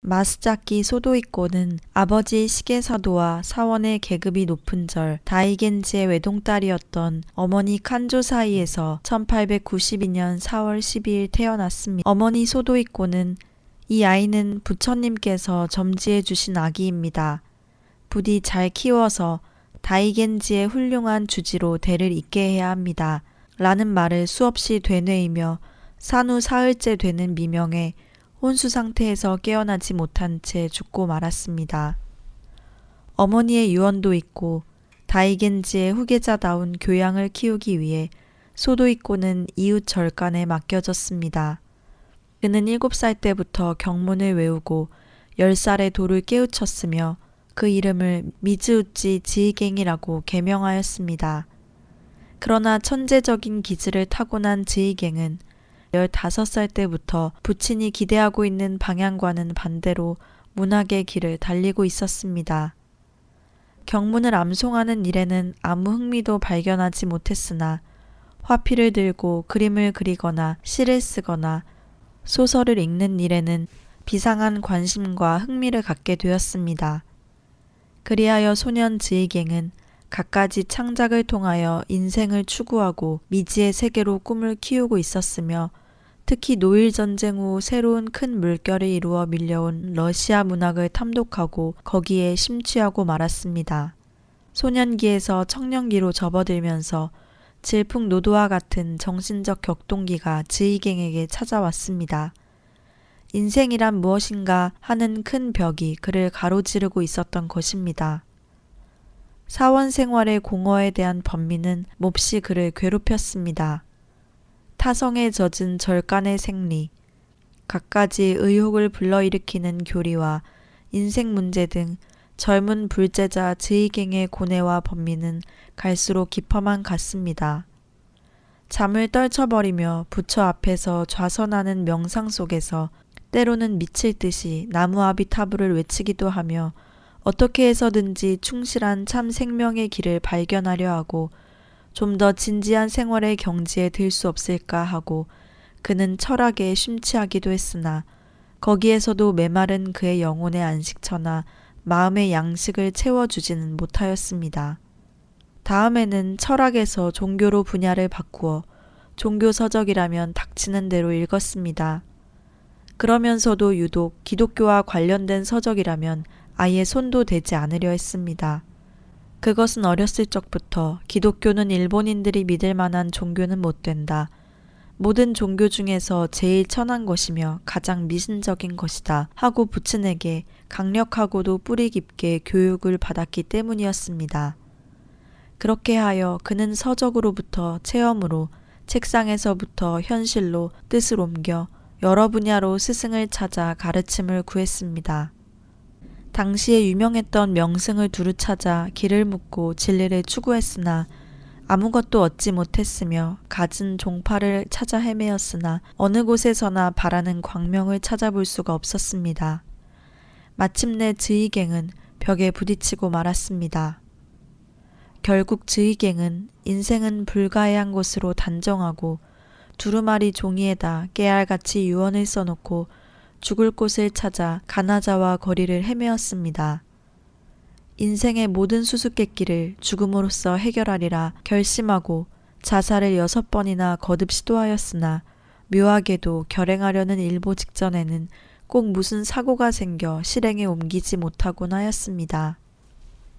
마스자키 소도이코는 아버지 시게사도와 사원의 계급이 높은 절 다이겐지의 외동딸이었던 어머니 칸조 사이에서 1892년 4월 12일 태어났습니다. 어머니 소도이코는 이 아이는 부처님께서 점지해 주신 아기입니다. 부디 잘 키워서 다이겐지의 훌륭한 주지로 대를 잇게 해야 합니다. 라는 말을 수없이 되뇌이며 산후 사흘째 되는 미명에 혼수 상태에서 깨어나지 못한 채 죽고 말았습니다. 어머니의 유언도 있고 다이겐지의 후계자다운 교양을 키우기 위해 소도이코는 이웃 절간에 맡겨졌습니다. 그는 7살 때부터 경문을 외우고 10살에 도를 깨우쳤으며 그 이름을 미즈우치 지이갱이라고 개명하였습니다. 그러나 천재적인 기질을 타고난 지이갱은 15살 때부터 부친이 기대하고 있는 방향과는 반대로 문학의 길을 달리고 있었습니다. 경문을 암송하는 일에는 아무 흥미도 발견하지 못했으나 화필을 들고 그림을 그리거나 시를 쓰거나 소설을 읽는 일에는 비상한 관심과 흥미를 갖게 되었습니다. 그리하여 소년 지이갱은 갖가지 창작을 통하여 인생을 추구하고 미지의 세계로 꿈을 키우고 있었으며 특히 노일전쟁 후 새로운 큰 물결을 이루어 밀려온 러시아 문학을 탐독하고 거기에 심취하고 말았습니다. 소년기에서 청년기로 접어들면서 질풍노도와 같은 정신적 격동기가 지이갱에게 찾아왔습니다. 인생이란 무엇인가 하는 큰 벽이 그를 가로지르고 있었던 것입니다. 사원 생활의 공허에 대한 번민은 몹시 그를 괴롭혔습니다. 타성에 젖은 절간의 생리, 갖가지 의혹을 불러일으키는 교리와 인생 문제 등 젊은 불제자 지이갱의 고뇌와 번민은 갈수록 깊어만 갔습니다. 잠을 떨쳐버리며 부처 앞에서 좌선하는 명상 속에서 때로는 미칠 듯이 나무아비타불을 외치기도 하며 어떻게 해서든지 충실한 참 생명의 길을 발견하려 하고 좀 더 진지한 생활의 경지에 들 수 없을까 하고 그는 철학에 심취하기도 했으나 거기에서도 메마른 그의 영혼의 안식처나 마음의 양식을 채워주지는 못하였습니다. 다음에는 철학에서 종교로 분야를 바꾸어 종교서적이라면 닥치는 대로 읽었습니다. 그러면서도 유독 기독교와 관련된 서적이라면 아예 손도 대지 않으려 했습니다. 그것은 어렸을 적부터 기독교는 일본인들이 믿을 만한 종교는 못 된다. 모든 종교 중에서 제일 천한 것이며 가장 미신적인 것이다 하고 부친에게 강력하고도 뿌리 깊게 교육을 받았기 때문이었습니다. 그렇게 하여 그는 서적으로부터 체험으로, 책상에서부터 현실로 뜻을 옮겨 여러 분야로 스승을 찾아 가르침을 구했습니다. 당시에 유명했던 명승을 두루 찾아 길을 묻고 진리를 추구했으나 아무것도 얻지 못했으며 갖은 종파를 찾아 헤매었으나 어느 곳에서나 바라는 광명을 찾아볼 수가 없었습니다. 마침내 지이갱은 벽에 부딪히고 말았습니다. 결국 지이갱은 인생은 불가해한 것으로 단정하고 두루마리 종이에다 깨알같이 유언을 써놓고 죽을 곳을 찾아 가나자와 거리를 헤매었습니다. 인생의 모든 수수께끼를 죽음으로써 해결하리라 결심하고 자살을 6번이나 거듭 시도하였으나 묘하게도 결행하려는 일보 직전에는 꼭 무슨 사고가 생겨 실행에 옮기지 못하곤 하였습니다.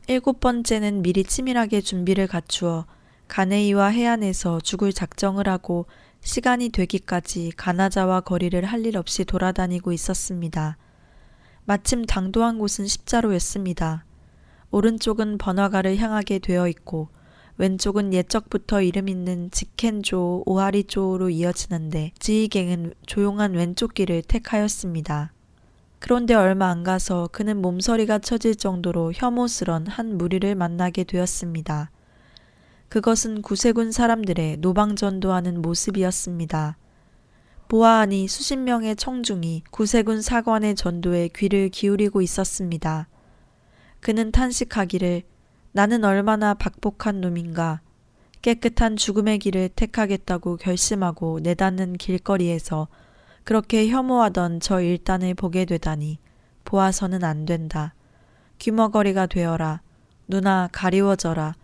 7번째는 미리 치밀하게 준비를 갖추어 가네이와 해안에서 죽을 작정을 하고 시간이 되기까지 가나자와 거리를 할 일 없이 돌아다니고 있었습니다. 마침 당도한 곳은 십자로였습니다. 오른쪽은 번화가를 향하게 되어 있고 왼쪽은 옛적부터 이름 있는 직켄조 오하리조로 이어지는데 지이갱은 조용한 왼쪽 길을 택하였습니다. 그런데 얼마 안 가서 그는 몸서리가 쳐질 정도로 혐오스런 한 무리를 만나게 되었습니다. 그것은 구세군 사람들의 노방전도하는 모습이었습니다. 보아하니 수십 명의 청중이 구세군 사관의 전도에 귀를 기울이고 있었습니다. 그는 탄식하기를 나는 얼마나 박복한 놈인가. 깨끗한 죽음의 길을 택하겠다고 결심하고 내닫는 길거리에서 그렇게 혐오하던 저 일단을 보게 되다니 보아서는 안 된다. 귀머거리가 되어라. 누나 가리워져라.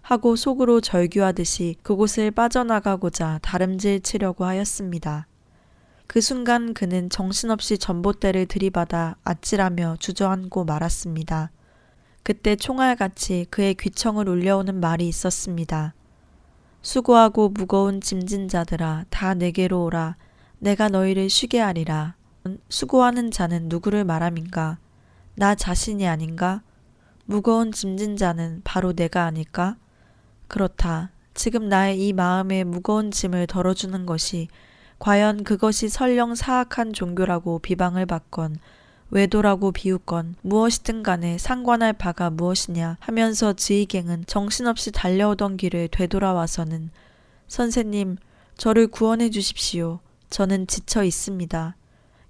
하고 속으로 절규하듯이 그곳을 빠져나가고자 다름질 치려고 하였습니다. 그 순간 그는 정신없이 전봇대를 들이받아 아찔하며 주저앉고 말았습니다. 그때 총알같이 그의 귀청을 울려오는 말이 있었습니다. 수고하고 무거운 짐진 자들아 다 내게로 오라. 내가 너희를 쉬게 하리라. 수고하는 자는 누구를 말함인가? 나 자신이 아닌가? 무거운 짐진 자는 바로 내가 아닐까? 그렇다. 지금 나의 이 마음에 무거운 짐을 덜어주는 것이 과연 그것이 설령 사악한 종교라고 비방을 받건 외도라고 비웃건 무엇이든 간에 상관할 바가 무엇이냐 하면서 지휘갱은 정신없이 달려오던 길을 되돌아와서는 선생님, 저를 구원해 주십시오. 저는 지쳐 있습니다.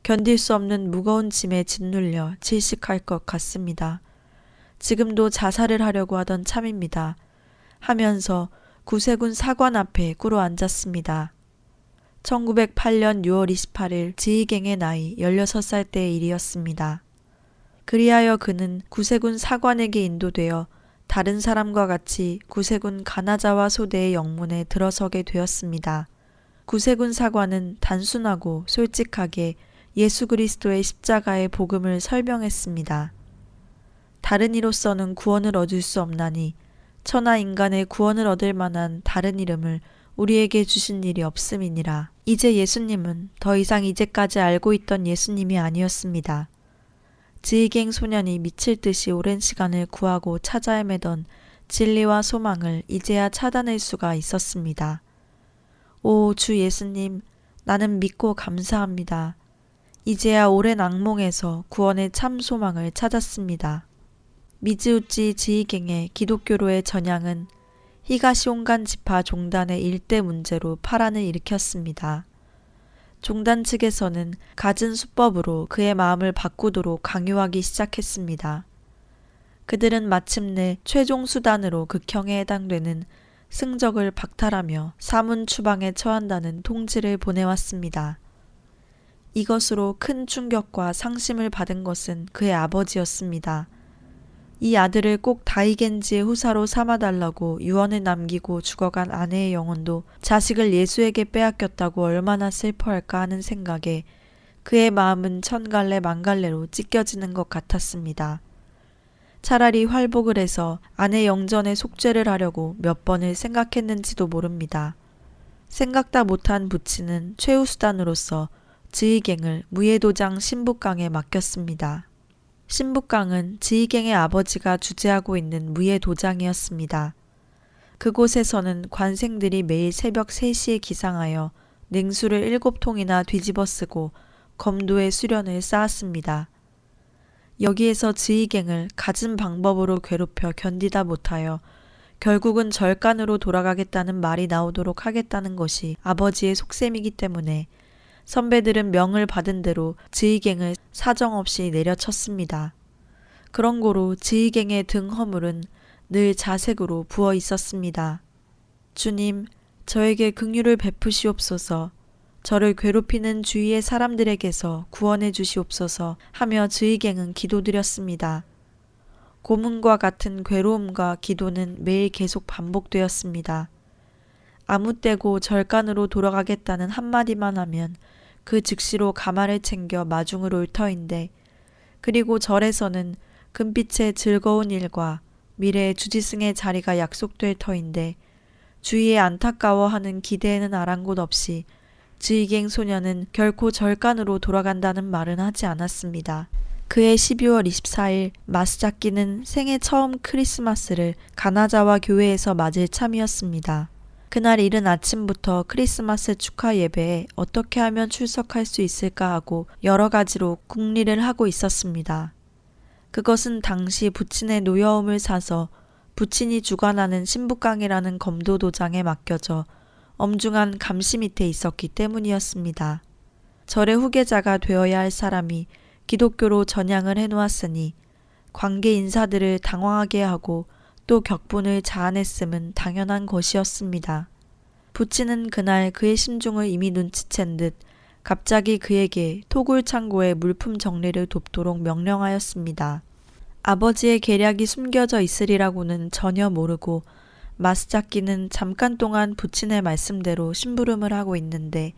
견딜 수 없는 무거운 짐에 짓눌려 질식할 것 같습니다. 지금도 자살을 하려고 하던 참입니다. 하면서 구세군 사관 앞에 꿇어 앉았습니다. 1908년 6월 28일 지휘갱의 나이 16살 때의 일이었습니다. 그리하여 그는 구세군 사관에게 인도되어 다른 사람과 같이 구세군 가나자와 소대의 영문에 들어서게 되었습니다. 구세군 사관은 단순하고 솔직하게 예수 그리스도의 십자가의 복음을 설명했습니다. 다른 이로서는 구원을 얻을 수 없나니 천하 인간의 구원을 얻을 만한 다른 이름을 우리에게 주신 일이 없음이니라. 이제 예수님은 더 이상 이제까지 알고 있던 예수님이 아니었습니다. 지휘갱 소년이 미칠 듯이 오랜 시간을 구하고 찾아 헤매던 진리와 소망을 이제야 찾아낼 수가 있었습니다. 오, 주 예수님, 나는 믿고 감사합니다. 이제야 오랜 악몽에서 구원의 참 소망을 찾았습니다. 미즈우치 지휘갱의 기독교로의 전향은 히가시온간 지파 종단의 일대 문제로 파란을 일으켰습니다. 종단 측에서는 갖은 수법으로 그의 마음을 바꾸도록 강요하기 시작했습니다. 그들은 마침내 최종 수단으로 극형에 해당되는 승적을 박탈하며 사문 추방에 처한다는 통지를 보내왔습니다. 이것으로 큰 충격과 상심을 받은 것은 그의 아버지였습니다. 이 아들을 꼭 다이겐지의 후사로 삼아달라고 유언을 남기고 죽어간 아내의 영혼도 자식을 예수에게 빼앗겼다고 얼마나 슬퍼할까 하는 생각에 그의 마음은 천갈래 만갈래로 찢겨지는 것 같았습니다. 차라리 활복을 해서 아내 영전에 속죄를 하려고 몇 번을 생각했는지도 모릅니다. 생각다 못한 부친은 최후 수단으로서 지휘갱을 무예도장 신북강에 맡겼습니다. 신북강은 지휘갱의 아버지가 주재하고 있는 무예도장이었습니다. 그곳에서는 관생들이 매일 새벽 3시에 기상하여 냉수를 7통이나 뒤집어 쓰고 검도의 수련을 쌓았습니다. 여기에서 지휘갱을 갖은 방법으로 괴롭혀 견디다 못하여 결국은 절간으로 돌아가겠다는 말이 나오도록 하겠다는 것이 아버지의 속셈이기 때문에 선배들은 명을 받은 대로 지휘갱을 사정없이 내려쳤습니다. 그런 고로 지휘갱의 등 허물은 늘 자색으로 부어 있었습니다. 주님, 저에게 긍휼을 베푸시옵소서. 저를 괴롭히는 주위의 사람들에게서 구원해 주시옵소서 하며 지휘갱은 기도드렸습니다. 고문과 같은 괴로움과 기도는 매일 계속 반복되었습니다. 아무 때고 절간으로 돌아가겠다는 한마디만 하면 그 즉시로 가마를 챙겨 마중을 올 터인데, 그리고 절에서는 금빛의 즐거운 일과 미래의 주지승의 자리가 약속될 터인데 주위에 안타까워하는 기대에는 아랑곳 없이 지휘갱 소녀는 결코 절간으로 돌아간다는 말은 하지 않았습니다. 그해 12월 24일 마스자키는 생애 처음 크리스마스를 가나자와 교회에서 맞을 참이었습니다. 그날 이른 아침부터 크리스마스 축하 예배에 어떻게 하면 출석할 수 있을까 하고 여러 가지로 궁리를 하고 있었습니다. 그것은 당시 부친의 노여움을 사서 부친이 주관하는 신북강이라는 검도도장에 맡겨져 엄중한 감시 밑에 있었기 때문이었습니다. 절의 후계자가 되어야 할 사람이 기독교로 전향을 해놓았으니 관계 인사들을 당황하게 하고 또 격분을 자아냈음은 당연한 것이었습니다. 부친은 그날 그의 심중을 이미 눈치챈 듯 갑자기 그에게 토굴 창고의 물품 정리를 돕도록 명령하였습니다. 아버지의 계략이 숨겨져 있으리라고는 전혀 모르고 마스자키는 잠깐 동안 부친의 말씀대로 심부름을 하고 있는데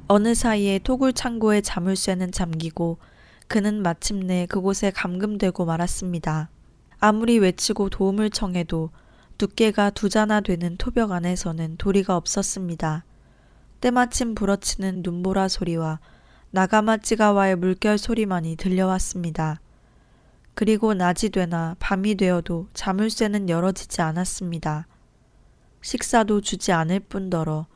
어느 사이에 토굴 창고의 자물쇠는 잠기고 그는 마침내 그곳에 감금되고 말았습니다. 아무리 외치고 도움을 청해도 두께가 2자나 되는 토벽 안에서는 도리가 없었습니다. 때마침 부러치는 눈보라 소리와 나가마찌가와의 물결 소리만이 들려왔습니다. 그리고 낮이 되나 밤이 되어도 자물쇠는 열어지지 않았습니다. 식사도 주지 않을 뿐더러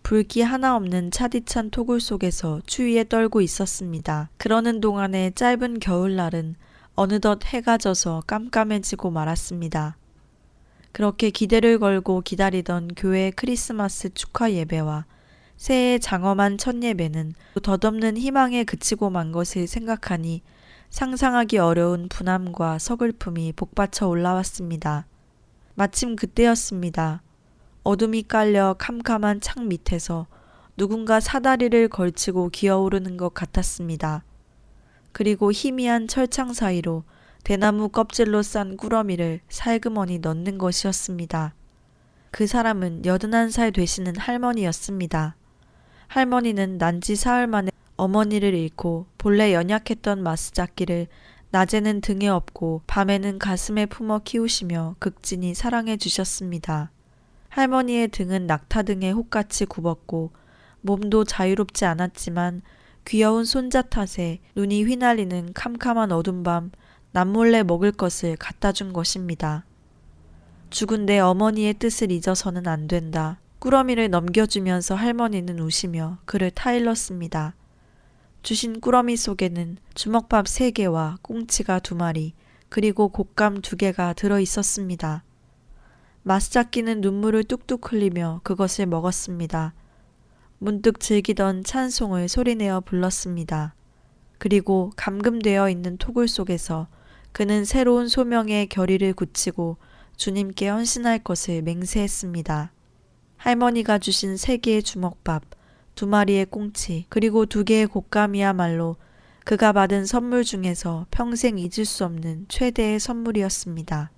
불기 하나 없는 차디찬 토굴 속에서 추위에 떨고 있었습니다. 그러는 동안에 짧은 겨울날은 어느덧 해가 져서 깜깜해지고 말았습니다. 그렇게 기대를 걸고 기다리던 교회 크리스마스 축하 예배와 새해 장엄한 첫 예배는 덧없는 희망에 그치고 만 것을 생각하니 상상하기 어려운 분함과 서글픔이 복받쳐 올라왔습니다. 마침 그때였습니다. 어둠이 깔려 캄캄한 창 밑에서 누군가 사다리를 걸치고 기어오르는 것 같았습니다. 그리고 희미한 철창 사이로 대나무 껍질로 싼 꾸러미를 살그머니 넣는 것이었습니다. 그 사람은 81살 되시는 할머니였습니다. 할머니는 난지 사흘 만에 어머니를 잃고 본래 연약했던 마스자키를 낮에는 등에 업고 밤에는 가슴에 품어 키우시며 극진히 사랑해 주셨습니다. 할머니의 등은 낙타등의 혹같이 굽었고 몸도 자유롭지 않았지만 귀여운 손자 탓에 눈이 휘날리는 캄캄한 어둠밤 남몰래 먹을 것을 갖다 준 것입니다. 죽은 내 어머니의 뜻을 잊어서는 안 된다. 꾸러미를 넘겨주면서 할머니는 우시며 그를 타일렀습니다. 주신 꾸러미 속에는 주먹밥 3개와 꽁치가 2마리 그리고 곶감 2개가 들어 있었습니다. 마스자키는 눈물을 뚝뚝 흘리며 그것을 먹었습니다. 문득 즐기던 찬송을 소리내어 불렀습니다. 그리고 감금되어 있는 토굴 속에서 그는 새로운 소명의 결의를 굳히고 주님께 헌신할 것을 맹세했습니다. 할머니가 주신 3개의 주먹밥, 2마리의 꽁치, 그리고 2개의 곶감이야말로 그가 받은 선물 중에서 평생 잊을 수 없는 최대의 선물이었습니다.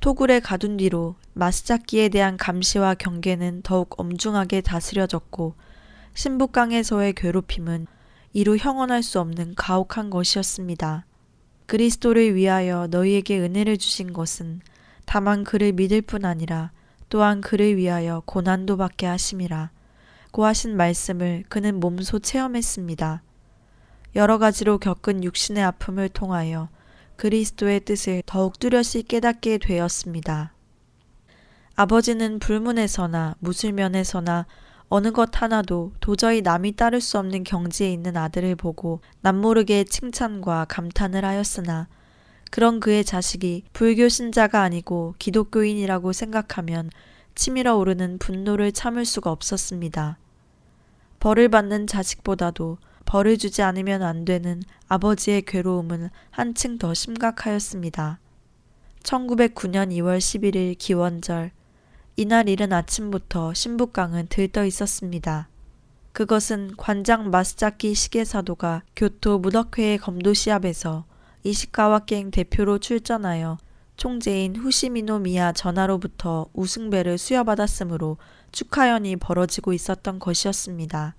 토굴에 가둔 뒤로 마스자키에 대한 감시와 경계는 더욱 엄중하게 다스려졌고 신북강에서의 괴롭힘은 이루 형언할 수 없는 가혹한 것이었습니다. 그리스도를 위하여 너희에게 은혜를 주신 것은 다만 그를 믿을 뿐 아니라 또한 그를 위하여 고난도 받게 하심이라 고 하신 말씀을 그는 몸소 체험했습니다. 여러 가지로 겪은 육신의 아픔을 통하여 그리스도의 뜻을 더욱 뚜렷이 깨닫게 되었습니다. 아버지는 불문에서나 무술면에서나 어느 것 하나도 도저히 남이 따를 수 없는 경지에 있는 아들을 보고 남모르게 칭찬과 감탄을 하였으나 그런 그의 자식이 불교 신자가 아니고 기독교인이라고 생각하면 치밀어 오르는 분노를 참을 수가 없었습니다. 벌을 받는 자식보다도 벌을 주지 않으면 안 되는 아버지의 괴로움은 한층 더 심각하였습니다. 1909년 2월 11일 기원절, 이날 이른 아침부터 신북강은 들떠 있었습니다. 그것은 관장 마스자키 시게사도가 교토 무덕회의 검도시합에서 이시카와갱 대표로 출전하여 총재인 후시미노 미야 전하로부터 우승배를 수여받았으므로 축하연이 벌어지고 있었던 것이었습니다.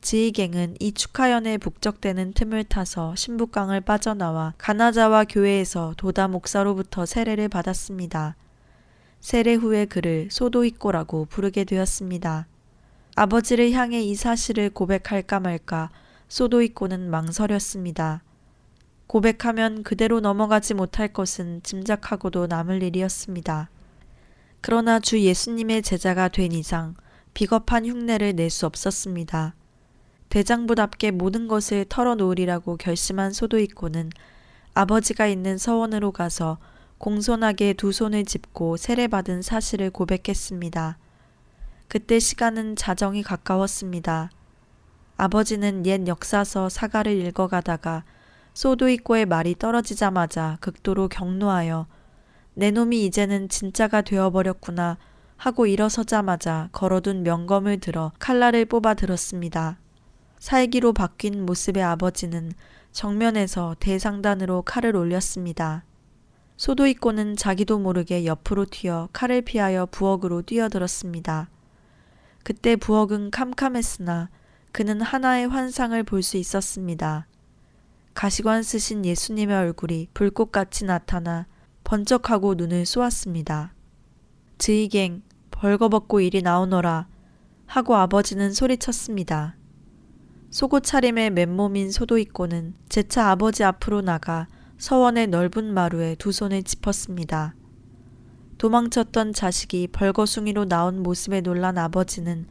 지휘갱은 이 축하연에 북적대는 틈을 타서 신북강을 빠져나와 가나자와 교회에서 도다 목사로부터 세례를 받았습니다. 세례 후에 그를 소도이꼬라고 부르게 되었습니다. 아버지를 향해 이 사실을 고백할까 말까 소도이꼬는 망설였습니다. 고백하면 그대로 넘어가지 못할 것은 짐작하고도 남을 일이었습니다. 그러나 주 예수님의 제자가 된 이상 비겁한 흉내를 낼 수 없었습니다. 대장부답게 모든 것을 털어놓으리라고 결심한 소도이꼬는 아버지가 있는 서원으로 가서 공손하게 2손을 짚고 세례받은 사실을 고백했습니다. 그때 시간은 자정이 가까웠습니다. 아버지는 옛 역사서 사가를 읽어가다가 소도이꼬의 말이 떨어지자마자 극도로 격노하여 내 놈이 이제는 진짜가 되어버렸구나 하고 일어서자마자 걸어둔 명검을 들어 칼날을 뽑아 들었습니다. 살기로 바뀐 모습의 아버지는 정면에서 대상단으로 칼을 올렸습니다. 소도이코는 자기도 모르게 옆으로 튀어 칼을 피하여 부엌으로 뛰어들었습니다. 그때 부엌은 캄캄했으나 그는 하나의 환상을 볼 수 있었습니다. 가시관 쓰신 예수님의 얼굴이 불꽃같이 나타나 번쩍하고 눈을 쏘았습니다. 즈이갱, 벌거벗고 이리 나오너라 하고 아버지는 소리쳤습니다. 속옷 차림의 맨몸인 소도이코는 재차 아버지 앞으로 나가 서원의 넓은 마루에 두 손을 짚었습니다. 도망쳤던 자식이 벌거숭이로 나온 모습에 놀란 아버지는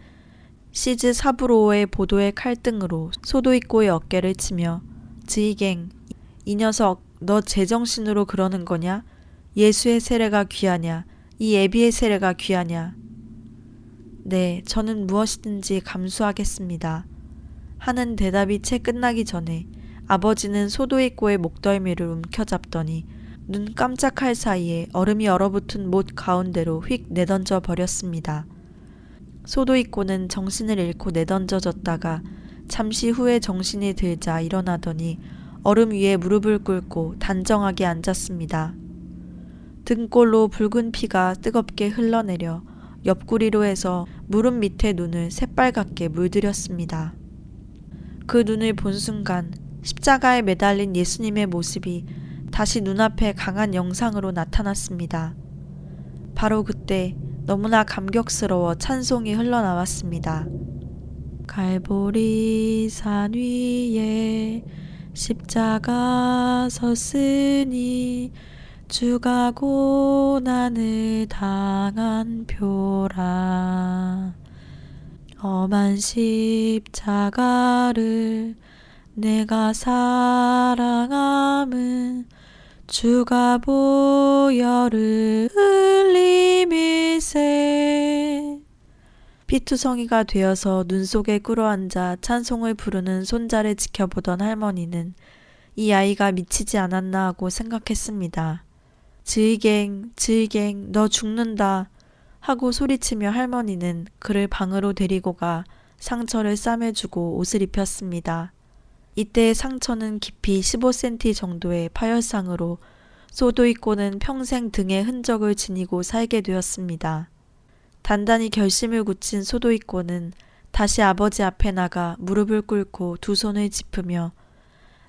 시즈 사부로의 보도의 칼등으로 소도이코의 어깨를 치며 즈이갱, 이 녀석 너 제정신으로 그러는 거냐? 예수의 세례가 귀하냐? 이 애비의 세례가 귀하냐? 네, 저는 무엇이든지 감수하겠습니다. 하는 대답이 채 끝나기 전에 아버지는 소도이코의 목덜미를 움켜잡더니 눈 깜짝할 사이에 얼음이 얼어붙은 못 가운데로 휙 내던져 버렸습니다. 소도이코는 정신을 잃고 내던져졌다가 잠시 후에 정신이 들자 일어나더니 얼음 위에 무릎을 꿇고 단정하게 앉았습니다. 등골로 붉은 피가 뜨겁게 흘러내려 옆구리로 해서 무릎 밑에 눈을 새빨갛게 물들였습니다. 그 눈을 본 순간 십자가에 매달린 예수님의 모습이 다시 눈앞에 강한 영상으로 나타났습니다. 바로 그때 너무나 감격스러워 찬송이 흘러나왔습니다. 갈보리 산 위에 십자가 섰으니 주가 고난을 당한 표라. 험한 십자가를 내가 사랑함은 주가 보혈을 흘림일세. 피투성이가 되어서 눈 속에 꿇어앉아 찬송을 부르는 손자를 지켜보던 할머니는 이 아이가 미치지 않았나 하고 생각했습니다. 즈이갱, 즈이갱, 너 죽는다 하고 소리치며 할머니는 그를 방으로 데리고 가 상처를 싸매주고 옷을 입혔습니다. 이때의 상처는 깊이 15cm 정도의 파열상으로 소도이코는 평생 등에 흔적을 지니고 살게 되었습니다. 단단히 결심을 굳힌 소도이코는 다시 아버지 앞에 나가 무릎을 꿇고 두 손을 짚으며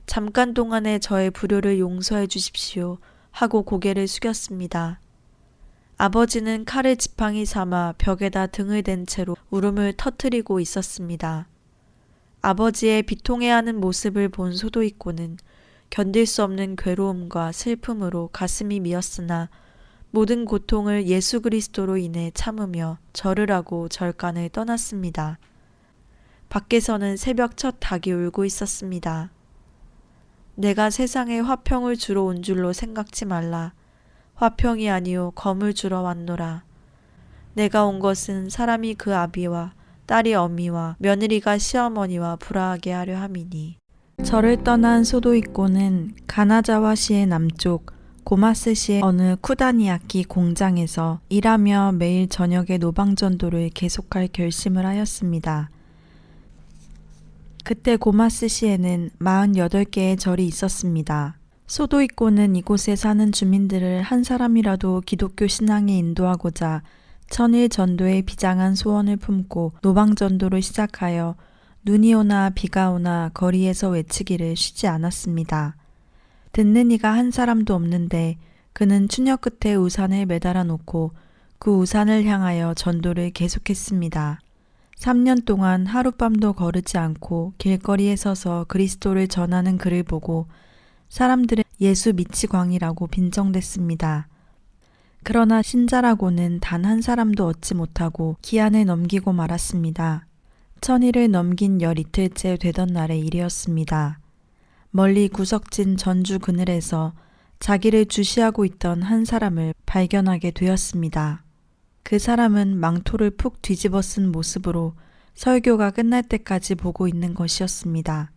잠깐 동안의 저의 불효를 용서해 주십시오 하고 고개를 숙였습니다. 아버지는 칼을 지팡이 삼아 벽에다 등을 댄 채로 울음을 터뜨리고 있었습니다. 아버지의 비통해하는 모습을 본 소도이코는 견딜 수 없는 괴로움과 슬픔으로 가슴이 미었으나 모든 고통을 예수 그리스도로 인해 참으며 절을 하고 절간을 떠났습니다. 밖에서는 새벽 첫 닭이 울고 있었습니다. 내가 세상에 화평을 주러 온 줄로 생각지 말라. 화평이 아니요 검을 주러 왔노라. 내가 온 것은 사람이 그 아비와 딸이 어미와 며느리가 시어머니와 불화하게 하려 함이니. 절을 떠난 소도이코는 가나자와시의 남쪽 고마스시의 어느 쿠다니야키 공장에서 일하며 매일 저녁에 노방전도를 계속할 결심을 하였습니다. 그때 고마스시에는 48개의 절이 있었습니다. 소도이코는 이곳에 사는 주민들을 한 사람이라도 기독교 신앙에 인도하고자 천일 전도에 비장한 소원을 품고 노방전도를 시작하여 눈이 오나 비가 오나 거리에서 외치기를 쉬지 않았습니다. 듣는 이가 한 사람도 없는데 그는 추녀 끝에 우산을 매달아 놓고 그 우산을 향하여 전도를 계속했습니다. 3년 동안 하룻밤도 거르지 않고 길거리에 서서 그리스도를 전하는 그를 보고 사람들은 예수 미치광이라고 빈정댔습니다. 그러나 신자라고는 단 한 사람도 얻지 못하고 기한을 넘기고 말았습니다. 1000일을 넘긴 12일째 되던 날의 일이었습니다. 멀리 구석진 전주 그늘에서 자기를 주시하고 있던 한 사람을 발견하게 되었습니다. 그 사람은 망토를 푹 뒤집어 쓴 모습으로 설교가 끝날 때까지 보고 있는 것이었습니다.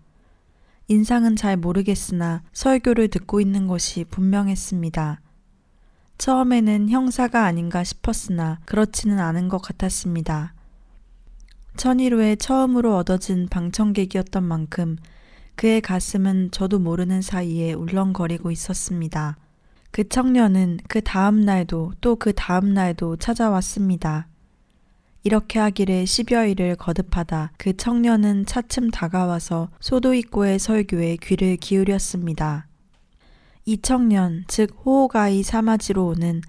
인상은 잘 모르겠으나 설교를 듣고 있는 것이 분명했습니다. 처음에는 형사가 아닌가 싶었으나 그렇지는 않은 것 같았습니다. 천일후에 처음으로 얻어진 방청객이었던 만큼 그의 가슴은 저도 모르는 사이에 울렁거리고 있었습니다. 그 청년은 그 다음 날도 또 그 다음 날도 찾아왔습니다. 이렇게 하기를 10여일을 거듭하다 그 청년은 차츰 다가와서 소도입고의 설교에 귀를 기울였습니다. 이 청년, 즉 호호가이 사마지로 오는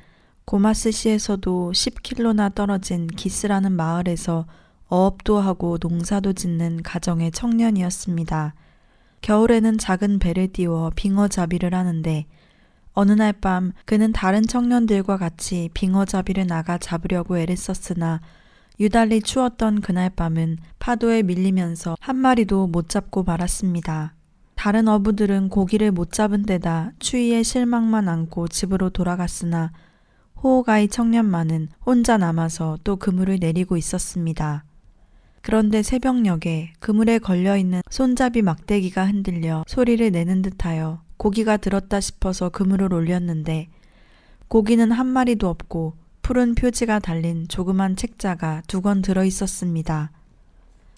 고마스시에서도 10킬로나 떨어진 기스라는 마을에서 어업도 하고 농사도 짓는 가정의 청년이었습니다. 겨울에는 작은 배를 띄워 빙어잡이를 하는데 어느 날 밤 그는 다른 청년들과 같이 빙어잡이를 나가 잡으려고 애를 썼으나 유달리 추웠던 그날 밤은 파도에 밀리면서 한 마리도 못 잡고 말았습니다. 다른 어부들은 고기를 못 잡은 데다 추위에 실망만 안고 집으로 돌아갔으나 호호가이 청년만은 혼자 남아서 또 그물을 내리고 있었습니다. 그런데 새벽녘에 그물에 걸려있는 손잡이 막대기가 흔들려 소리를 내는 듯하여 고기가 들었다 싶어서 그물을 올렸는데 고기는 한 마리도 없고 푸른 표지가 달린 조그만 책자가 2권 들어있었습니다.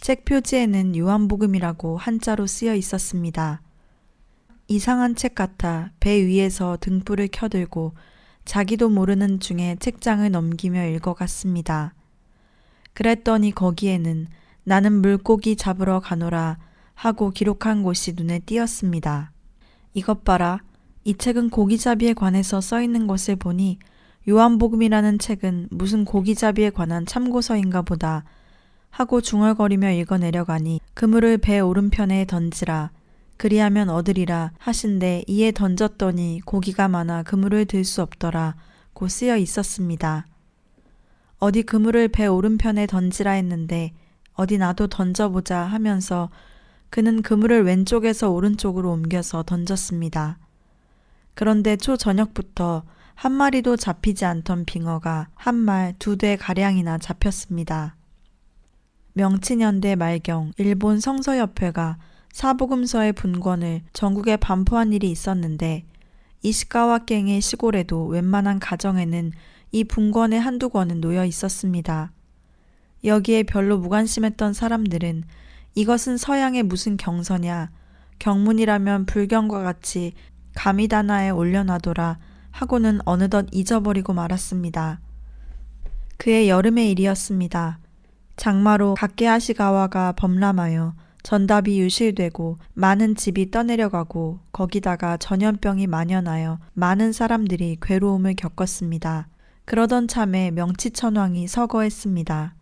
책 표지에는 요한복음이라고 한자로 쓰여 있었습니다. 이상한 책 같아 배 위에서 등불을 켜들고 자기도 모르는 중에 책장을 넘기며 읽어갔습니다. 그랬더니 거기에는 나는 물고기 잡으러 가노라 하고 기록한 곳이 눈에 띄었습니다. 이것 봐라. 이 책은 고기잡이에 관해서 써있는 것을 보니 요한복음이라는 책은 무슨 고기잡이에 관한 참고서인가 보다 하고 중얼거리며 읽어내려가니 그물을 배 오른편에 던지라 그리하면 얻으리라 하신데 이에 던졌더니 고기가 많아 그물을 들 수 없더라 고 쓰여 있었습니다. 어디 그물을 배 오른편에 던지라 했는데 어디 나도 던져보자 하면서 그는 그물을 왼쪽에서 오른쪽으로 옮겨서 던졌습니다. 그런데 초저녁부터 한 마리도 잡히지 않던 빙어가 한 말 2대 가량이나 잡혔습니다. 명치년대 말경 일본 성서협회가 사복음서의 분권을 전국에 반포한 일이 있었는데 이시카와갱의 시골에도 웬만한 가정에는 이 분권의 한두 권은 놓여 있었습니다. 여기에 별로 무관심했던 사람들은 이것은 서양의 무슨 경서냐, 경문이라면 불경과 같이 가미다나에 올려놔둬라 하고는 어느덧 잊어버리고 말았습니다. 그해 여름의 일이었습니다. 장마로 각계아시가와가 범람하여 전답이 유실되고 많은 집이 떠내려가고 거기다가 전염병이 만연하여 많은 사람들이 괴로움을 겪었습니다. 그러던 참에 명치천왕이 서거했습니다.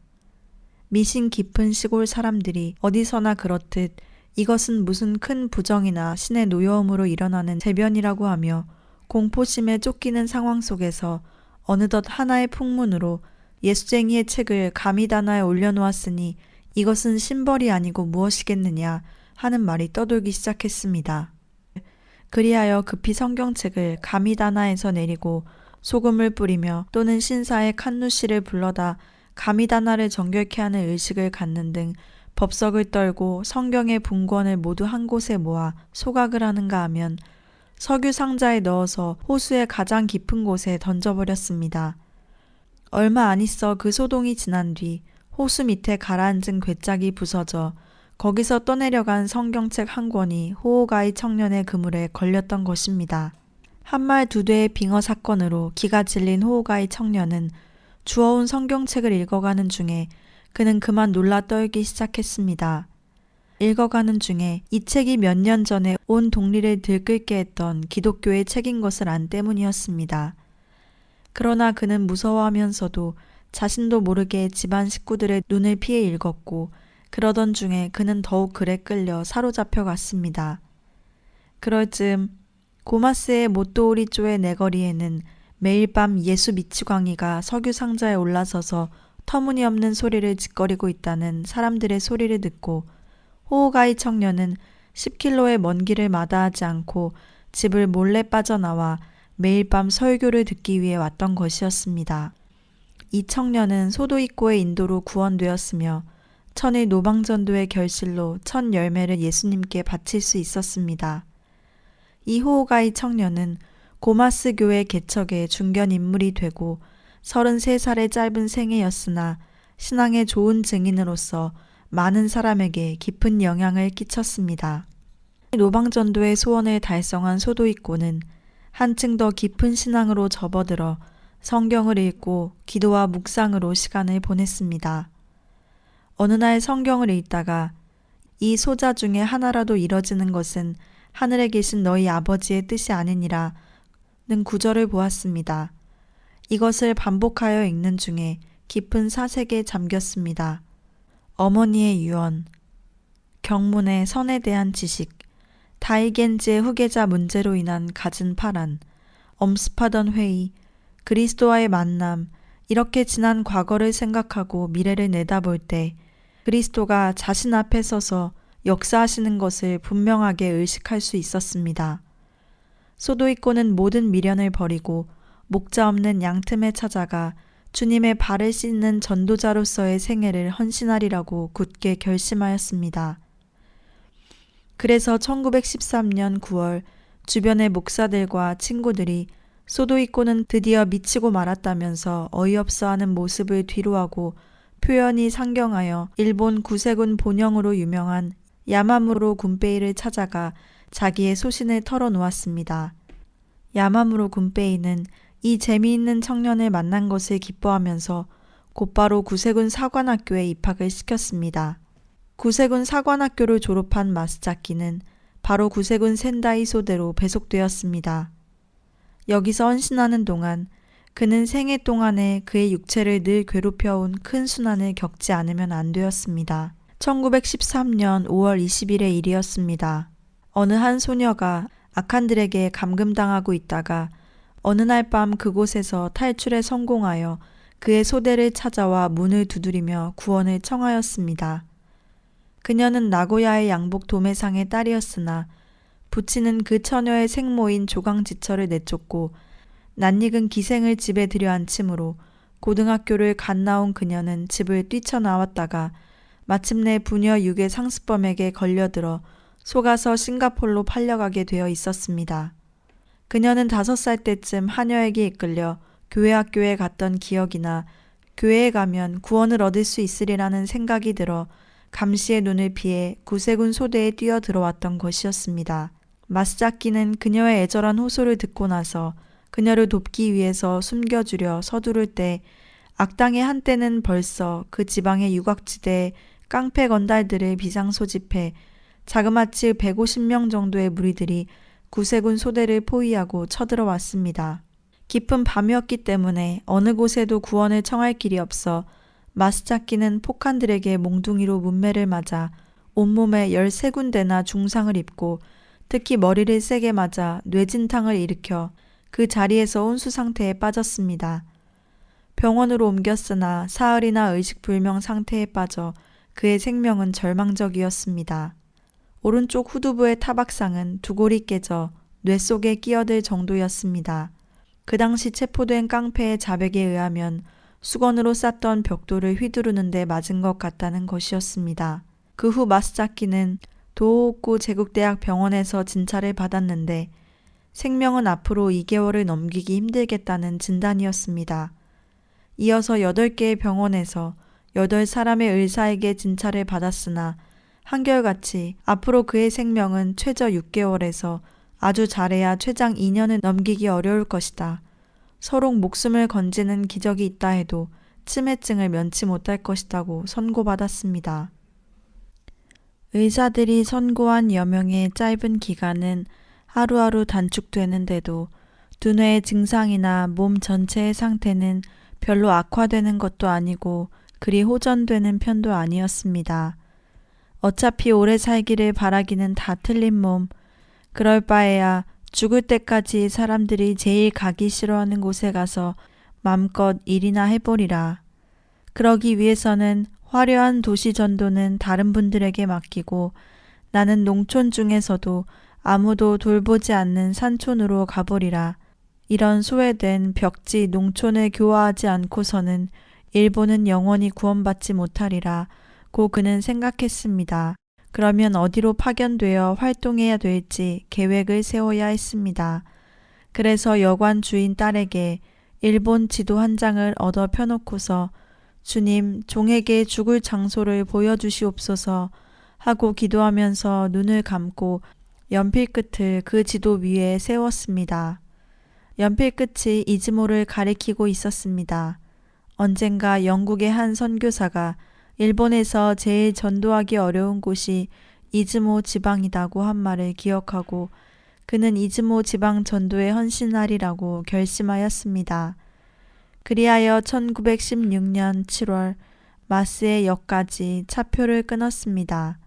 미신 깊은 시골 사람들이 어디서나 그렇듯 이것은 무슨 큰 부정이나 신의 노여움으로 일어나는 재변이라고 하며 공포심에 쫓기는 상황 속에서 어느덧 하나의 풍문으로 예수쟁이의 책을 가미다나에 올려놓았으니 이것은 신벌이 아니고 무엇이겠느냐 하는 말이 떠돌기 시작했습니다. 그리하여 급히 성경책을 가미다나에서 내리고 소금을 뿌리며 또는 신사의 칸누씨를 불러다 가미다나를 정결케 하는 의식을 갖는 등 법석을 떨고 성경의 분권을 모두 한 곳에 모아 소각을 하는가 하면 석유 상자에 넣어서 호수의 가장 깊은 곳에 던져버렸습니다. 얼마 안 있어 그 소동이 지난 뒤 호수 밑에 가라앉은 괴짝이 부서져 거기서 떠내려간 성경책 한 권이 호호가이 청년의 그물에 걸렸던 것입니다. 한 말 2대의 빙어 사건으로 기가 질린 호호가이 청년은 주워온 성경책을 읽어가는 중에 그는 그만 놀라 떨기 시작했습니다. 읽어가는 중에 이 책이 몇 년 전에 온 동리를 들끓게 했던 기독교의 책인 것을 안 때문이었습니다. 그러나 그는 무서워하면서도 자신도 모르게 집안 식구들의 눈을 피해 읽었고 그러던 중에 그는 더욱 글에 끌려 사로잡혀 갔습니다. 그럴 즈음 고마스의 모토오리조의 내거리에는 매일 밤 예수 미치광이가 석유 상자에 올라서서 터무니없는 소리를 짓거리고 있다는 사람들의 소리를 듣고 호호가이 청년은 10킬로의 먼 길을 마다하지 않고 집을 몰래 빠져나와 매일 밤 설교를 듣기 위해 왔던 것이었습니다. 이 청년은 소도입고의 인도로 구원되었으며 천일 노방전도의 결실로 천 열매를 예수님께 바칠 수 있었습니다. 이 호호가이 청년은 고마스 교회 개척의 중견 인물이 되고 33살의 짧은 생애였으나 신앙의 좋은 증인으로서 많은 사람에게 깊은 영향을 끼쳤습니다. 노방전도의 소원을 달성한 소도이코는 한층 더 깊은 신앙으로 접어들어 성경을 읽고 기도와 묵상으로 시간을 보냈습니다. 어느 날 성경을 읽다가 이 소자 중에 하나라도 이뤄지는 것은 하늘에 계신 너희 아버지의 뜻이 아니니라 는 구절을 보았습니다. 이것을 반복하여 읽는 중에 깊은 사색에 잠겼습니다. 어머니의 유언, 경문의 선에 대한 지식, 다이겐지의 후계자 문제로 인한 갖은 파란, 엄습하던 회의, 그리스도와의 만남, 이렇게 지난 과거를 생각하고 미래를 내다볼 때 그리스도가 자신 앞에 서서 역사하시는 것을 분명하게 의식할 수 있었습니다. 소도이코는 모든 미련을 버리고 목자 없는 양틈에 찾아가 주님의 발을 씻는 전도자로서의 생애를 헌신하리라고 굳게 결심하였습니다. 그래서 1913년 9월 주변의 목사들과 친구들이 소도이코는 드디어 미치고 말았다면서 어이없어하는 모습을 뒤로하고 표현이 상경하여 일본 구세군 본영으로 유명한 야마무로 군베이를 찾아가 자기의 소신을 털어놓았습니다. 야마무로 군베이는 이 재미있는 청년을 만난 것을 기뻐하면서 곧바로 구세군 사관학교에 입학을 시켰습니다. 구세군 사관학교를 졸업한 마스자키는 바로 구세군 센다이 소대로 배속되었습니다. 여기서 헌신하는 동안 그는 생애 동안에 그의 육체를 늘 괴롭혀온 큰 순환을 겪지 않으면 안 되었습니다. 1913년 5월 20일의 일이었습니다. 어느 한 소녀가 악한들에게 감금당하고 있다가 어느 날 밤 그곳에서 탈출에 성공하여 그의 소대를 찾아와 문을 두드리며 구원을 청하였습니다. 그녀는 나고야의 양복 도매상의 딸이었으나 부친은 그 처녀의 생모인 조강지처를 내쫓고 낯익은 기생을 집에 들여앉히므로 고등학교를 갓 나온 그녀는 집을 뛰쳐나왔다가 마침내 부녀 유괴 상습범에게 걸려들어 속아서 싱가폴로 팔려가게 되어 있었습니다. 그녀는 5살 때쯤 하녀에게 이끌려 교회학교에 갔던 기억이나 교회에 가면 구원을 얻을 수 있으리라는 생각이 들어 감시의 눈을 피해 구세군 소대에 뛰어 들어왔던 것이었습니다. 마스자키는 그녀의 애절한 호소를 듣고 나서 그녀를 돕기 위해서 숨겨주려 서두를 때 악당의 한때는 벌써 그 지방의 유곽지대에 깡패 건달들을 비상소집해 자그마치 150명 정도의 무리들이 구세군 소대를 포위하고 쳐들어왔습니다. 깊은 밤이었기 때문에 어느 곳에도 구원을 청할 길이 없어 마스자키는 폭탄들에게 몽둥이로 문매를 맞아 온몸에 13군데나 중상을 입고 특히 머리를 세게 맞아 뇌진탕을 일으켜 그 자리에서 혼수 상태에 빠졌습니다. 병원으로 옮겼으나 사흘이나 의식불명 상태에 빠져 그의 생명은 절망적이었습니다. 오른쪽 후두부의 타박상은 두 골이 깨져 뇌 속에 끼어들 정도였습니다. 그 당시 체포된 깡패의 자백에 의하면 수건으로 쌌던 벽돌을 휘두르는 데 맞은 것 같다는 것이었습니다. 그 후 마스자키는 도호쿠 제국대학 병원에서 진찰을 받았는데 생명은 앞으로 2개월을 넘기기 힘들겠다는 진단이었습니다. 이어서 8개의 병원에서 8사람의 의사에게 진찰을 받았으나 한결같이 앞으로 그의 생명은 최저 6개월에서 아주 잘해야 최장 2년을 넘기기 어려울 것이다. 서로 목숨을 건지는 기적이 있다 해도 치매증을 면치 못할 것이라고 선고받았습니다. 의사들이 선고한 여명의 짧은 기간은 하루하루 단축되는데도 두뇌의 증상이나 몸 전체의 상태는 별로 악화되는 것도 아니고 그리 호전되는 편도 아니었습니다. 어차피 오래 살기를 바라기는 다 틀린 몸, 그럴 바에야 죽을 때까지 사람들이 제일 가기 싫어하는 곳에 가서 맘껏 일이나 해보리라. 그러기 위해서는 화려한 도시 전도는 다른 분들에게 맡기고 나는 농촌 중에서도 아무도 돌보지 않는 산촌으로 가보리라. 이런 소외된 벽지 농촌을 교화하지 않고서는 일본은 영원히 구원받지 못하리라 고 그는 생각했습니다. 그러면 어디로 파견되어 활동해야 될지 계획을 세워야 했습니다. 그래서 여관 주인 딸에게 일본 지도 한 장을 얻어 펴놓고서 주님, 종에게 죽을 장소를 보여주시옵소서 하고 기도하면서 눈을 감고 연필 끝을 그 지도 위에 세웠습니다. 연필 끝이 이즈모를 가리키고 있었습니다. 언젠가 영국의 한 선교사가 일본에서 제일 전도하기 어려운 곳이 이즈모 지방이라고 한 말을 기억하고 그는 이즈모 지방 전도에 헌신하리라고 결심하였습니다. 그리하여 1916년 7월 마스의 역까지 차표를 끊었습니다.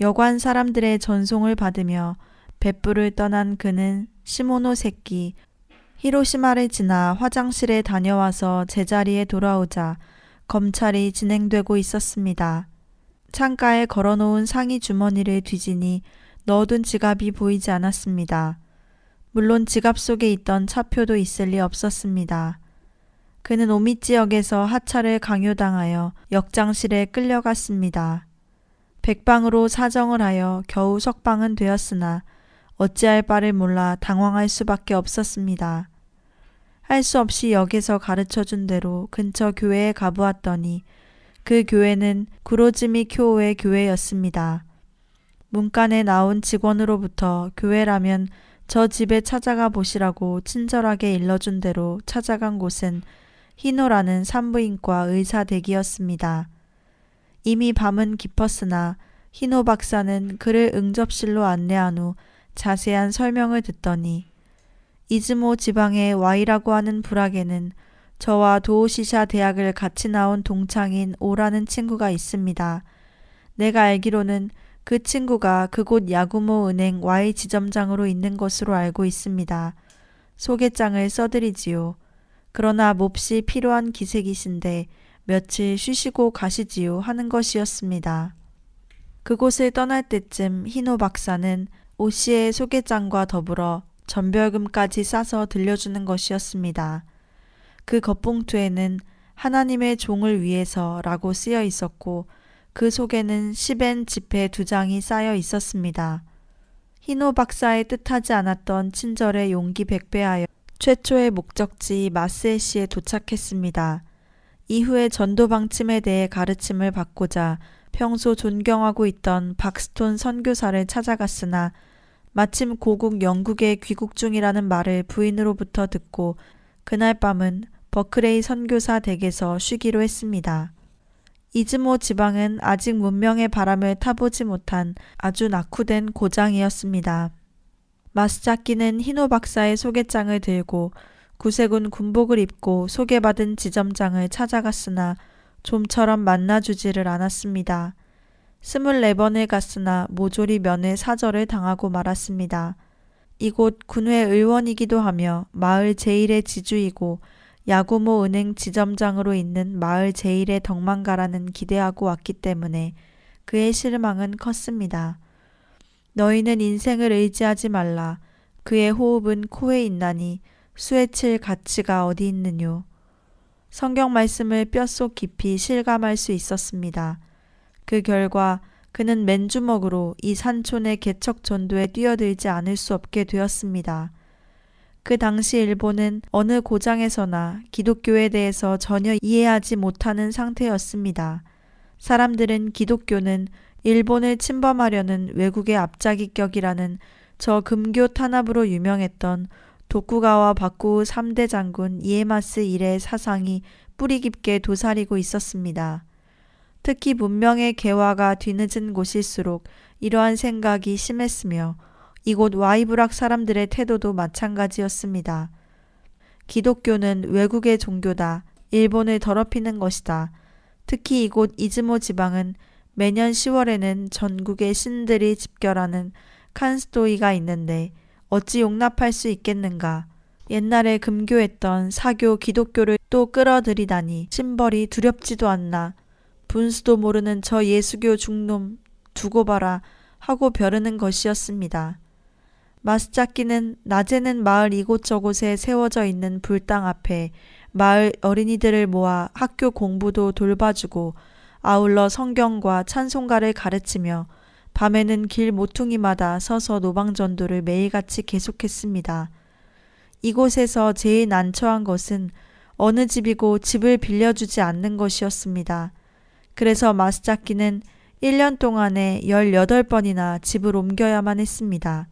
여관 사람들의 전송을 받으며 벳부를 떠난 그는 시모노세키, 히로시마를 지나 화장실에 다녀와서 제자리에 돌아오자 검찰이 진행되고 있었습니다. 창가에 걸어놓은 상의 주머니를 뒤지니 넣어둔 지갑이 보이지 않았습니다. 물론 지갑 속에 있던 차표도 있을 리 없었습니다. 그는 오미지역에서 하차를 강요당하여 역장실에 끌려갔습니다. 백방으로 사정을 하여 겨우 석방은 되었으나 어찌할 바를 몰라 당황할 수밖에 없었습니다. 할 수 없이 역에서 가르쳐준 대로 근처 교회에 가보았더니 그 교회는 구로즈미 쿄오의 교회였습니다. 문간에 나온 직원으로부터 교회라면 저 집에 찾아가 보시라고 친절하게 일러준 대로 찾아간 곳은 히노라는 산부인과 의사 댁이었습니다. 이미 밤은 깊었으나 히노 박사는 그를 응접실로 안내한 후 자세한 설명을 듣더니 이즈모 지방의 Y라고 하는 부락에는 저와 도오시샤 대학을 같이 나온 동창인 오라는 친구가 있습니다. 내가 알기로는 그 친구가 그곳 야구모 은행 Y 지점장으로 있는 것으로 알고 있습니다. 소개장을 써드리지요. 그러나 몹시 필요한 기색이신데 며칠 쉬시고 가시지요 하는 것이었습니다. 그곳을 떠날 때쯤 히노 박사는 오 씨의 소개장과 더불어 전별금까지 싸서 들려주는 것이었습니다. 그 겉봉투에는 하나님의 종을 위해서 라고 쓰여 있었고 그 속에는 10엔 지폐 2장이 쌓여 있었습니다. 히노 박사의 뜻하지 않았던 친절에 용기 백배하여 최초의 목적지 마스에시에 도착했습니다. 이후에 전도 방침에 대해 가르침을 받고자 평소 존경하고 있던 박스톤 선교사를 찾아갔으나 마침 고국 영국에 귀국 중이라는 말을 부인으로부터 듣고 그날 밤은 버크레이 선교사 댁에서 쉬기로 했습니다. 이즈모 지방은 아직 문명의 바람을 타보지 못한 아주 낙후된 고장이었습니다. 마스자키는 히노 박사의 소개장을 들고 구세군 군복을 입고 소개받은 지점장을 찾아갔으나 좀처럼 만나주지를 않았습니다. 24번을 갔으나 모조리 면회 사절을 당하고 말았습니다. 이곳 군회 의원이기도 하며 마을 제1의 지주이고 야구모 은행 지점장으로 있는 마을 제1의 덕망가라는 기대하고 왔기 때문에 그의 실망은 컸습니다. 너희는 인생을 의지하지 말라. 그의 호흡은 코에 있나니 수에 칠 가치가 어디 있느뇨. 성경 말씀을 뼛속 깊이 실감할 수 있었습니다. 그 결과 그는 맨주먹으로 이 산촌의 개척 전도에 뛰어들지 않을 수 없게 되었습니다. 그 당시 일본은 어느 고장에서나 기독교에 대해서 전혀 이해하지 못하는 상태였습니다. 사람들은 기독교는 일본을 침범하려는 외국의 앞잡이격이라는 저 금교 탄압으로 유명했던 도쿠가와 바쿠우 3대 장군 이에마스 일의 사상이 뿌리 깊게 도사리고 있었습니다. 특히 문명의 개화가 뒤늦은 곳일수록 이러한 생각이 심했으며 이곳 와이브락 사람들의 태도도 마찬가지였습니다. 기독교는 외국의 종교다. 일본을 더럽히는 것이다. 특히 이곳 이즈모 지방은 매년 10월에는 전국의 신들이 집결하는 칸스토이가 있는데 어찌 용납할 수 있겠는가. 옛날에 금교했던 사교 기독교를 또 끌어들이다니 심벌이 두렵지도 않나. 분수도 모르는 저 예수교 중놈 두고 봐라 하고 벼르는 것이었습니다. 마스자키는 낮에는 마을 이곳저곳에 세워져 있는 불당 앞에 마을 어린이들을 모아 학교 공부도 돌봐주고 아울러 성경과 찬송가를 가르치며 밤에는 길 모퉁이마다 서서 노방전도를 매일같이 계속했습니다. 이곳에서 제일 난처한 것은 어느 집이고 집을 빌려주지 않는 것이었습니다. 그래서 마스자키는 1년 동안에 18번이나 집을 옮겨야만 했습니다.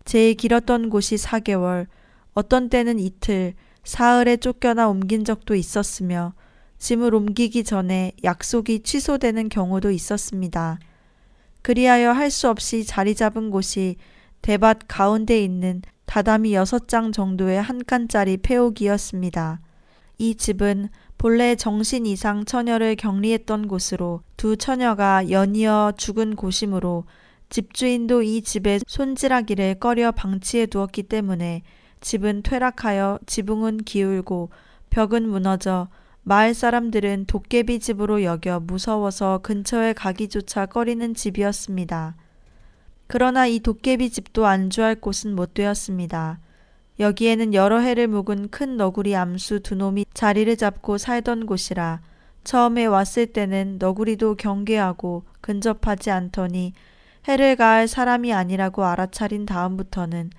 제일 길었던 곳이 4개월, 어떤 때는 이틀, 사흘에 쫓겨나 옮긴 적도 있었으며 짐을 옮기기 전에 약속이 취소되는 경우도 있었습니다. 그리하여 할 수 없이 자리 잡은 곳이 대밭 가운데 있는 다다미 6장 정도의 한 칸짜리 폐옥이었습니다. 이 집은 본래 정신 이상 처녀를 격리했던 곳으로 두 처녀가 연이어 죽은 곳이므로 집주인도 이 집에 손질하기를 꺼려 방치해 두었기 때문에 집은 퇴락하여 지붕은 기울고 벽은 무너져 마을 사람들은 도깨비 집으로 여겨 무서워서 근처에 가기조차 꺼리는 집이었습니다. 그러나 이 도깨비 집도 안주할 곳은 못 되었습니다. 여기에는 여러 해를 묵은 큰 너구리 암수 두 놈이 자리를 잡고 살던 곳이라 처음에 왔을 때는 너구리도 경계하고 근접하지 않더니 해를 가할 사람이 아니라고 알아차린 다음부터는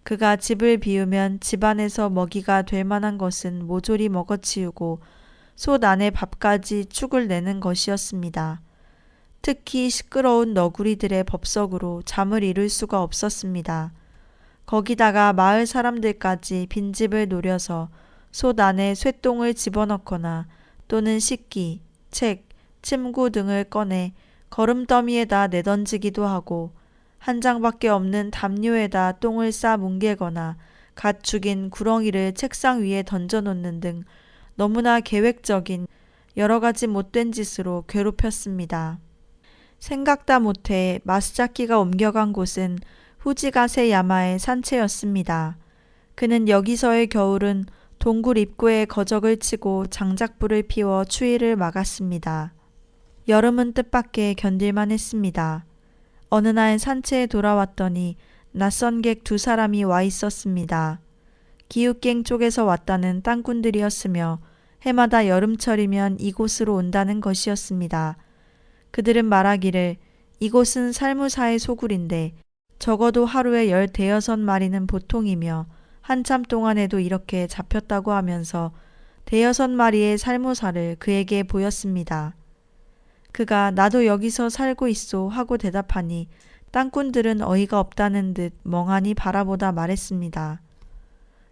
그가 집을 비우면 집안에서 먹이가 될 만한 것은 모조리 먹어치우고 솥 안에 밥까지 축을 내는 것이었습니다. 특히 시끄러운 너구리들의 법석으로 잠을 이룰 수가 없었습니다. 거기다가 마을 사람들까지 빈집을 노려서 솥 안에 쇠똥을 집어넣거나 또는 식기, 책, 침구 등을 꺼내 거름더미에다 내던지기도 하고 한 장밖에 없는 담요에다 똥을 싸 뭉개거나 갓 죽인 구렁이를 책상 위에 던져놓는 등 너무나 계획적인 여러 가지 못된 짓으로 괴롭혔습니다. 생각다 못해 마스자키가 옮겨간 곳은 후지가세 야마의 산채였습니다. 그는 여기서의 겨울은 동굴 입구에 거적을 치고 장작불을 피워 추위를 막았습니다. 여름은 뜻밖의 견딜만 했습니다. 어느 날 산채에 돌아왔더니 낯선 객 두 사람이 와 있었습니다. 기슭갱 쪽에서 왔다는 땅꾼들이었으며 해마다 여름철이면 이곳으로 온다는 것이었습니다. 그들은 말하기를 이곳은 살무사의 소굴인데 적어도 하루에 15마리는 보통이며 한참 동안에도 이렇게 잡혔다고 하면서 15마리의 살무사를 그에게 보였습니다. 그가 나도 여기서 살고 있소 하고 대답하니 땅꾼들은 어이가 없다는 듯 멍하니 바라보다 말했습니다.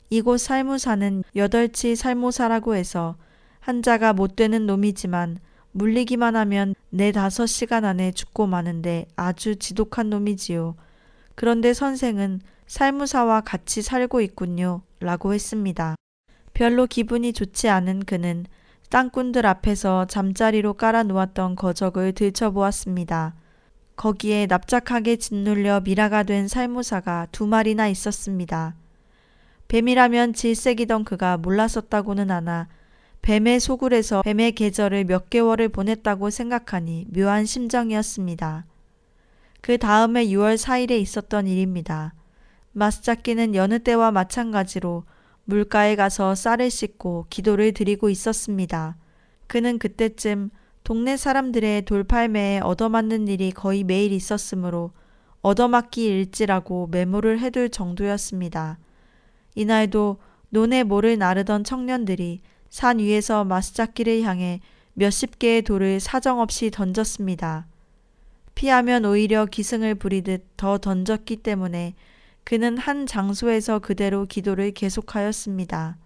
이곳 살무사는 8치 살모사라고 해서 한자가 못되는 놈이지만 물리기만 하면 4-5시간 안에 죽고 마는데 아주 지독한 놈이지요. 그런데 선생은 살무사와 같이 살고 있군요. 라고 했습니다. 별로 기분이 좋지 않은 그는 땅꾼들 앞에서 잠자리로 깔아놓았던 거적을 들춰보았습니다. 거기에 납작하게 짓눌려 미라가 된 살무사가 2마리나 있었습니다. 뱀이라면 질색이던 그가 몰랐었다고는 하나 뱀의 소굴에서 뱀의 계절을 몇 개월을 보냈다고 생각하니 묘한 심정이었습니다. 그 다음에 6월 4일에 있었던 일입니다. 마스자키는 여느 때와 마찬가지로 물가에 가서 쌀을 씻고 기도를 드리고 있었습니다. 그는 그때쯤 동네 사람들의 돌팔매에 얻어맞는 일이 거의 매일 있었으므로 얻어맞기 일지라고 메모를 해둘 정도였습니다. 이날도 논에 모를 나르던 청년들이 산 위에서 마스자키를 향해 몇십 개의 돌을 사정없이 던졌습니다. 피하면 오히려 기승을 부리듯 더 던졌기 때문에 그는 한 장소에서 그대로 기도를 계속하였습니다.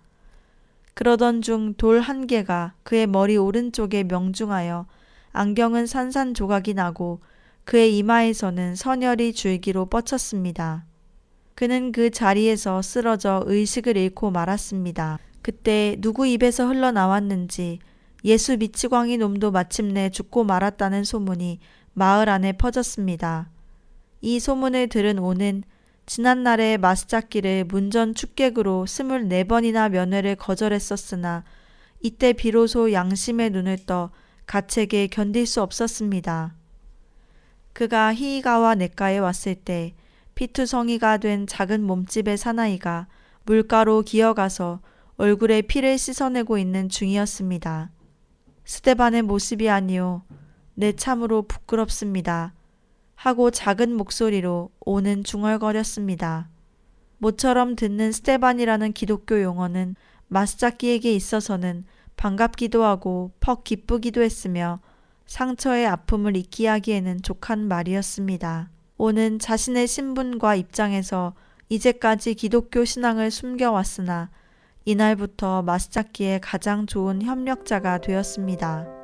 그러던 중 돌 한 개가 그의 머리 오른쪽에 명중하여 안경은 산산조각이 나고 그의 이마에서는 선혈이 줄기로 뻗쳤습니다. 그는 그 자리에서 쓰러져 의식을 잃고 말았습니다. 그때 누구 입에서 흘러나왔는지 예수 미치광이 놈도 마침내 죽고 말았다는 소문이 마을 안에 퍼졌습니다. 이 소문을 들은 오는 지난날에 마스자키를 문전 축객으로 24번이나 면회를 거절했었으나 이때 비로소 양심의 눈을 떠 가책에 견딜 수 없었습니다. 그가 히이가와 냇가에 왔을 때 피투성이가 된 작은 몸집의 사나이가 물가로 기어가서 얼굴에 피를 씻어내고 있는 중이었습니다. 스테반의 모습이 아니오. 내 참으로 부끄럽습니다. 하고 작은 목소리로 오는 중얼거렸습니다. 모처럼 듣는 스테반이라는 기독교 용어는 마스자키에게 있어서는 반갑기도 하고 퍽 기쁘기도 했으며 상처의 아픔을 잊게 하기에는 족한 말이었습니다. 오는 자신의 신분과 입장에서 이제까지 기독교 신앙을 숨겨왔으나 이날부터 마스자키의 가장 좋은 협력자가 되었습니다.